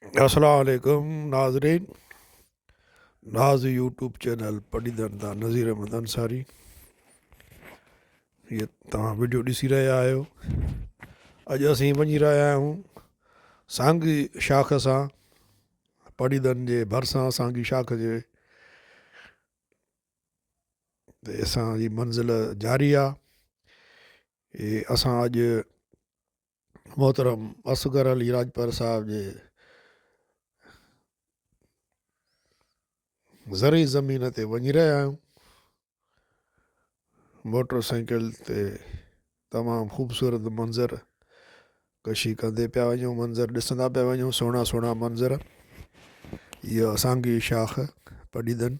अस्सलाम वालेकुम नाज़रीन। नाज़ यूट्यूब चैनल पढ़ींदड़ दा नज़ीर अहमद अंसारी। ये तव्हां वीडियो ॾिसी रहिया आहियो। अॼु असीं वञी रहिया आहियूं सांगी शाख सां, पढ़ींदड़नि जे भरिसां सांगी शाख जे ते असांजी मंज़िल जारी आहे। असां अॼु मोहतरम असगर अली राजपर साहिब जे ज़रई ज़मीन ते वञी रहिया आहियूं। मोटरसाइकिल ते तमामु ख़ूबसूरत मंज़र कशी कंदे पिया वञूं, मंज़र ॾिसंदा पिया वञूं, सुहिणा सुहिणा मंज़र। इहा सांगी शाख पढ़ींदनि।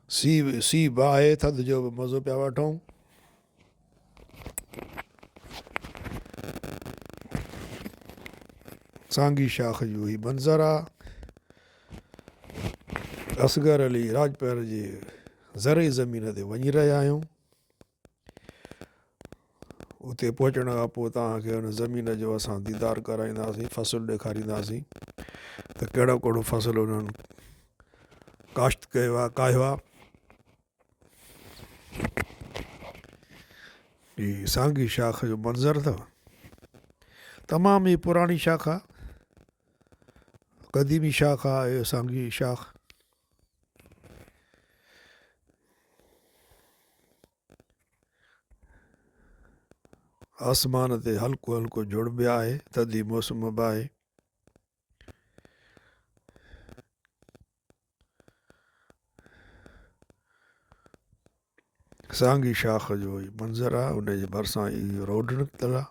सी बाहे, थधि जो बि मज़ो पिया वठूं। सांगी शाख जो ही मंज़र आहे। असगर अली राजपर जे ज़रई ज़मीन ते वञी रहिया आहियूं। उते पहुचण खां पोइ तव्हांखे हुन ज़मीन जो असां दीदार कराईंदासीं, फ़सुलु ॾेखारींदासीं त कहिड़ो कहिड़ो फ़सुलु उन्हनि काश्त कयो आहे, कायो आहे। हीअ सांगी शाख जो मंज़र अथव। तमामु ई पुराणी शाख आहे, क़दीमी शाख आहे इहो सांगी शाख। आसमान ते हल्को हल्को जुड़ बि आहे, थधी मौसम बि आहे। सांगी शाख जो ही मंज़र आहे। उनजे भरिसां ई रोड निकितल आहे।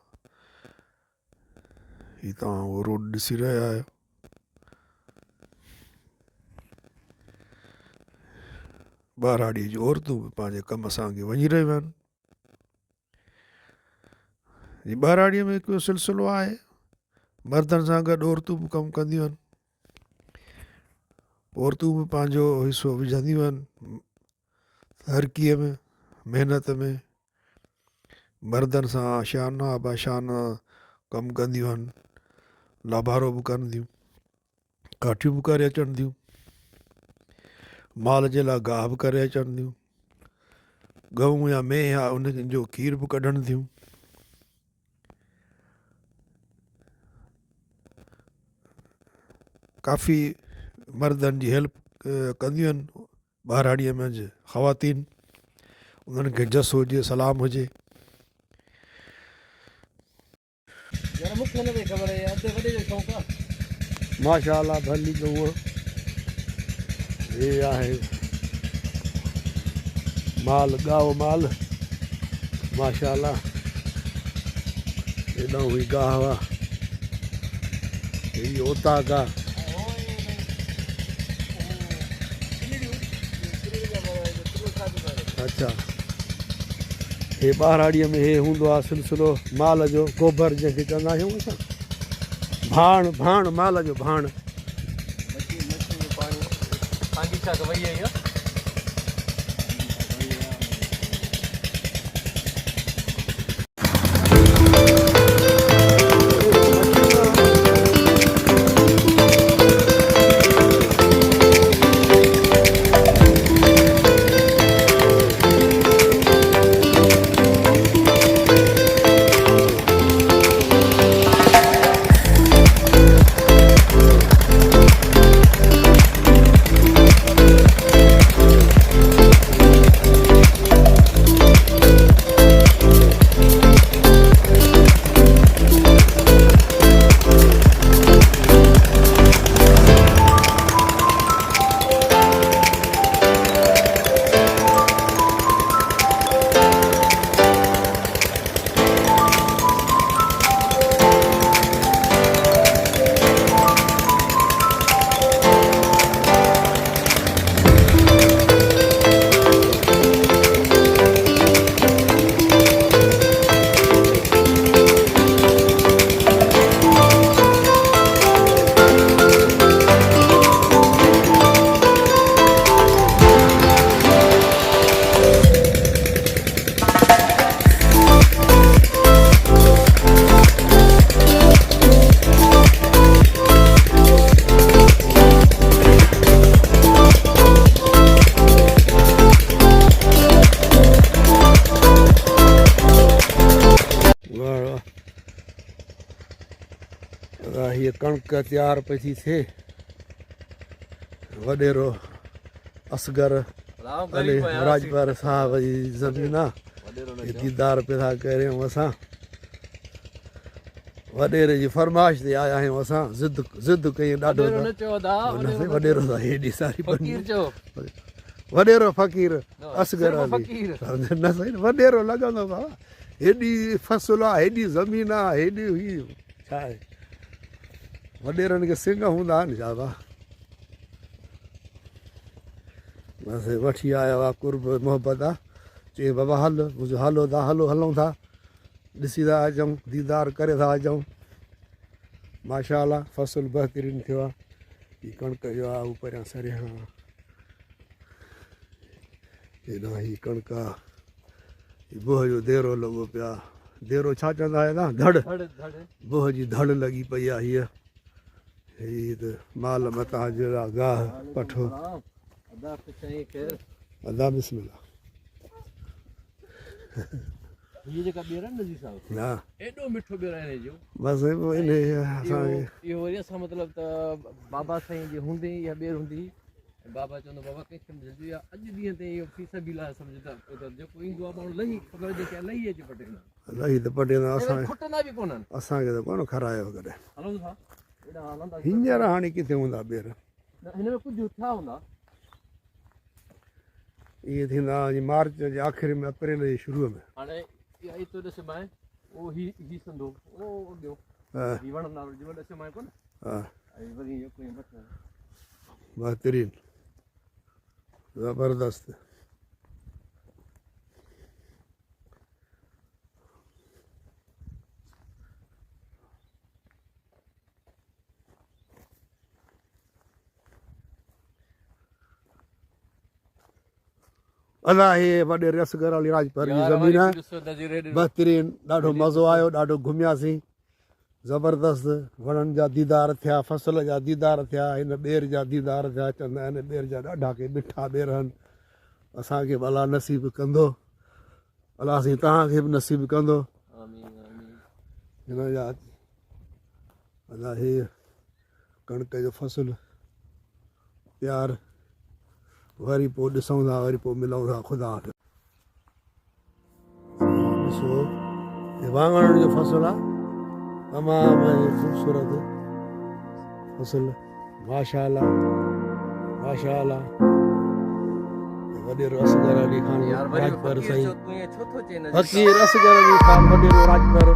हीअ तव्हां उहो रोड ॾिसी रहिया आहियो। ॿारहाड़ीअ जूं औरतूं बि पंहिंजे कम सां अॻे वञी रहियूं आहिनि। हीअ ॿारहाड़ीअ में हिकु सिलसिलो आहे, मर्दनि सां गॾु औरतूं बि कमु कंदियूं आहिनि। औरतूं बि पंहिंजो हिसो विझंदियूं आहिनि तरक़ीअ में, महिनत में। मर्दनि सां शाना बशाना कमु कंदियूं आहिनि, लाभारो बि कंदियूं, काठियूं बि करे अचनि थियूं, माल जे लाइ गाह बि करे अचनि थियूं, गऊं या मेंह आहे उन जो खीर बि कढनि थियूं। काफ़ी मर्दनि जी हेल्प कंदियूं आहिनि ॿारहाड़ीअ में ख़वातीन। उन्हनि खे जस हुजे, सलाम हुजे। माशाअल्लाह भली उहो हे आहे माल, गाहु माल माशाअल्लाह। हेॾां हुई गाह आहे, हीअ ओताक आहे। अच्छा, हे ॿारहाड़ीअ में हे हूंदो आहे सिलसिलो माल जो, गोबर जंहिंखे चवंदा आहियूं असां, भाण माल जो भाण। हीअ कणिक तयारु पई थी थिए वॾेरो असगर अली राजपर साहब जी ज़मीन आहे दीदार पिया था करियूं असां वॾेरे जी फरमाइश ते आया आहियूं असां ज़िद कयूं ॾाढो वॾेरो त हेॾी सारी वॾेरो फ़क़ीर असगर अली न साईं वॾेरो लॻंदो बाबा हेॾी फसल आहे हेॾी ज़मीन आहे हेॾी हुई छा आहे वॾेरनि खे सिंग हूंदा आहिनि छा बा बसि वठी आया हुआ कुर्ब मोहबत आहे चई बाबा हलो था हलूं था ॾिसी था अचूं दीदार करे था अचूं माशा अल्लाह फसल बहितरीनु थियो आहे हीअ कणिक जो आहे हू परियां सरियां हेॾां हीअ कणिक आहे हीअ बोह जो देरो लॻो पिया देरो छा चवंदा आहियो न धड़ बोह जी धड़ लॻी पई आहे हीअ हीअ त माल मथां जहिड़ा गाह पठो अदा बिस्मिल्लाह ये जेका बेर आहे नज़ीर साहब हा एॾो मिठो बेर आहे हिन जो बसि इन असांखे इहो वरी असां मतिलबु त बाबा साईं जे हूंदे इहा बेर हूंदी बाबा चवंदो बाबा कंहिंखे मिलंदी आहे अॼु ॾींहं ते इहो फी सबिला सम्झंदा जेको ईंदो आहे माण्हू लही ख़बर जेके आहे लही अची पटेंदा लही त पटेंदा खुटंदा बि कोन्हनि असांखे त कोन खारायो कॾहिं हलूं था हेॾा हलंदा हींअर हाणे किथे हूंदा ॿेर हिन में कुझु थिया हूंदा इहे थींदा मार्च जे आख़िरि में अप्रैल जे शुरूअ में हाणे इहा ई तो ॾिस माए उहो ही संदो उहो ॿियो ही वणंदा वॾे ॾिस माए कोन हा ऐं वरी इहो कोई मथां बहितरीनु ज़बरदस्त अलाह हे वॾे रसगर वारी राजपर जी ज़मीन आहे बहितरीनु ॾाढो मज़ो आयो ॾाढो घुमियासीं ज़बरदस्त वणनि जा दीदार थिया फसल जा दीदार थिया हिन ॿेर जा दीदार थिया चवंदा आहिनि ॿेर जा ॾाढा के मिठा ॿेर आहिनि असांखे बि अलाह नसीब कंदो अलाह साईं तव्हांखे बि नसीब कंदो हिन जा अलाह हे कणिक जो फसल प्यार वरी पोइ ॾिसूं था वरी पोइ मिलूं था ख़ुदा खे ॾिसो हे वाङणनि जो फसल आहे तमामु ख़ूबसूरत फसल माशा अल्लाह वॾेरो असगर अली ख़ान राजपर साईं फ़क़ीर असगर अली ख़ान वॾेरो राजपर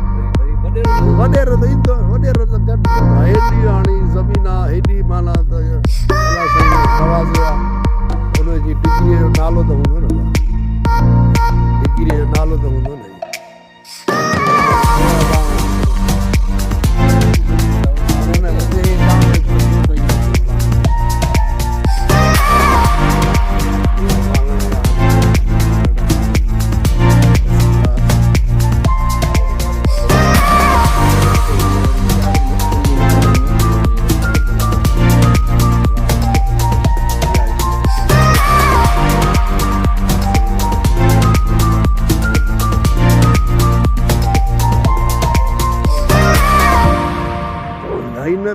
वॾेरो त ईंदो वॾेरो त गॾु हेॾी हाणे ज़मीन आहे हेॾी माना त अलाह साईं नवाज़ियो आहे उनजी डिग्रीअ जो नालो त हूंदो न डिग्रीअ जो नालो त हूंदो न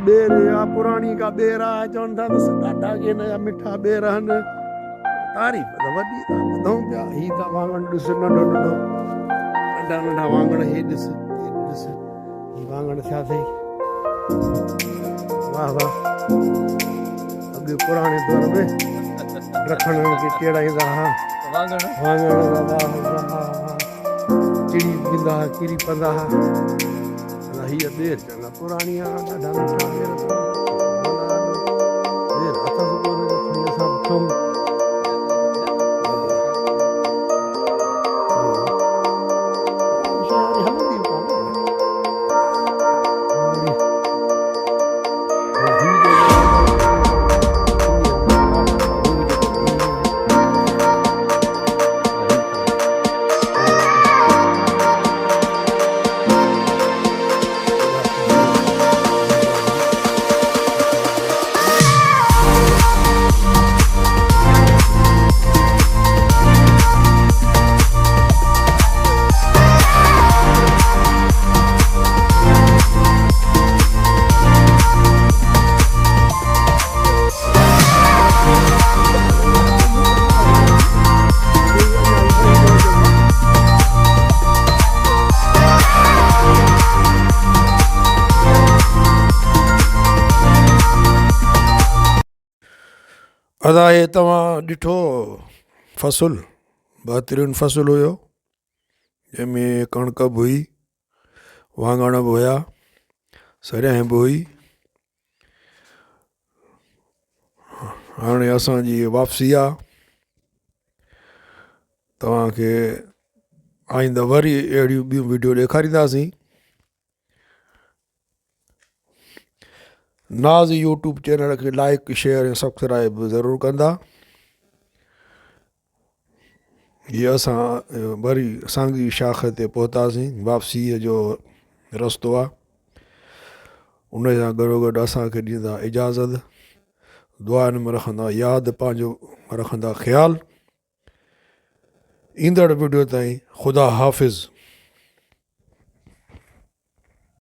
ॿेर या पुराणी का ॿेर आहे चवनि था बसि ॾाढा के हिन जा मिठा ॿेर आहिनि तारीफ़ त वॾी था ॿुधूं पिया हीअ त वाङण ॾिस नंढो नंढा वाङण हे ॾिस हीअ वाङण थिया अथई वाह अॻे पुराणे दौर में रखण खे टेड़ाईंदा हुआ वाङण चिड़ी पींदा हुआ किरी पवंदा हुआ हीअ ॿेर चङा पुराणी आहे ॾाढा मिठा ॿेर हथ सुबुह जो खणी असां खाऊं अदा हे तव्हां ॾिठो फ़सुल बहितरीनु फ़सुलु हुयो जंहिंमें कणिक बि हुई, वाङण बि हुया, सरियांह बि हुई। हाणे असांजी वापसी आहे, तव्हांखे आईंदा वरी अहिड़ियूं ॿियूं वीडियो ॾेखारींदासीं। नाज़ यूट्यूब चैनल खे लाइक शेयर ऐं सब्सक्राइब ज़रूरु कंदा। हीअ असां वरी साॻी शाख ते पहुतासीं, वापसीअ जो रस्तो आहे। उन सां गॾोगॾु असांखे ॾींदा इजाज़त, दुआनि में रखंदा यादि, पंहिंजो रखंदा ख़्यालु। ईंदड़ वीडियो ताईं ख़ुदा हाफ़िज़।